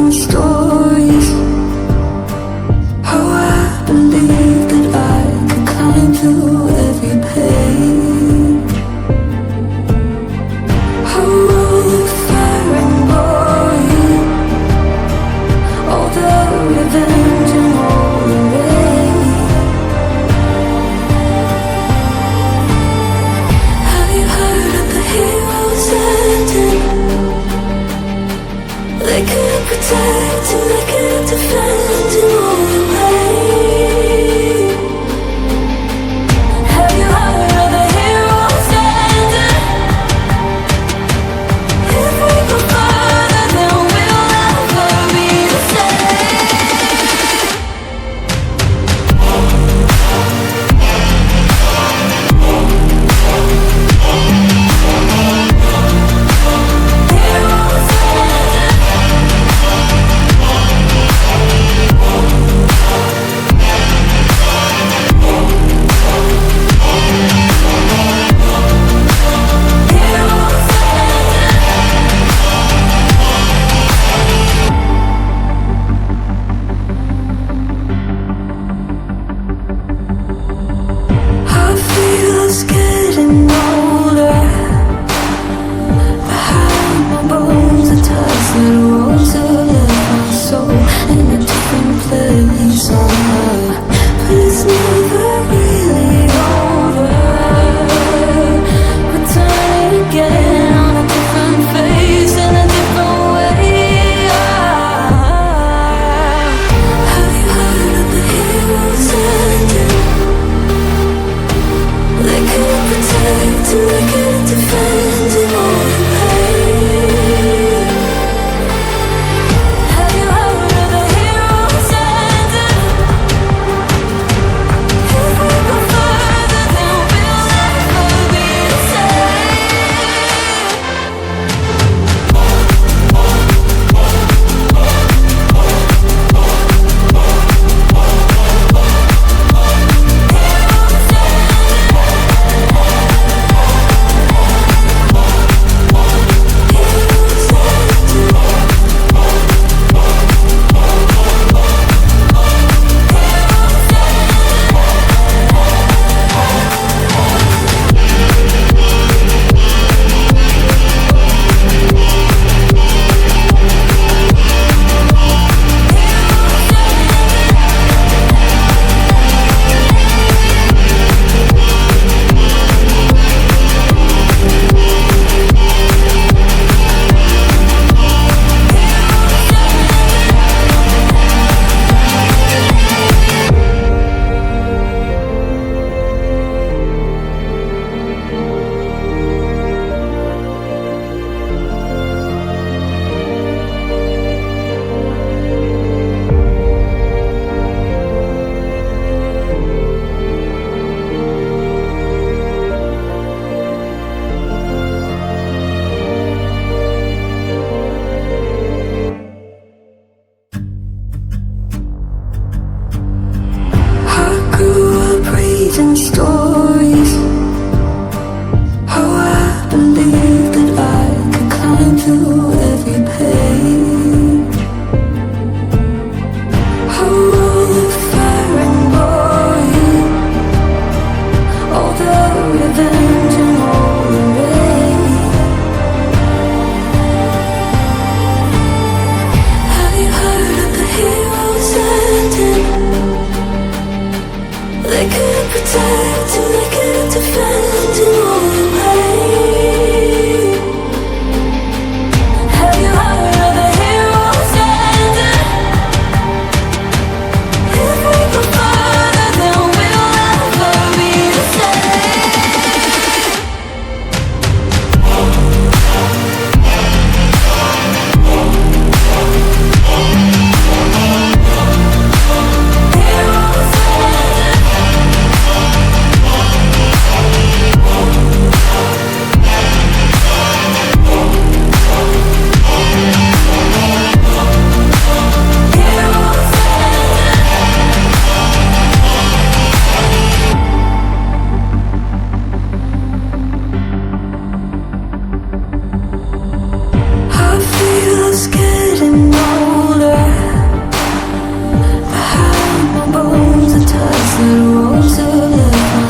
reading stories. How I believed that I could climb through every page. How all the fire and glory, all the revenge and all the rage. Have you heard of the heroes ending? They couldn't protect and they couldn't defend in all the way. Have you heard of the heroes ending? If we go further, then we'll never be the same. Heroes I feel us getting older. Behind my bones, the ties that roll to left my soul in a different place on earth. But it's never really over. We're turning again on a different face in a different way. Have you heard of the heroes ending? They couldn't protect and they couldn't defend in all the pain. Have you heard of the heroes ending? If we go further, then we'll never be the same. I grew up reading stories. How I believed that I could climb through every page. How all the fire and glory, all the revenge and all the rage. Have you heard of the heroes ending? They couldn't protect and they couldn't defend in all the way. Have you heard of the heroes ending? If we go further, then we'll never be the same. Heroes I feel us getting older. that I wrote to live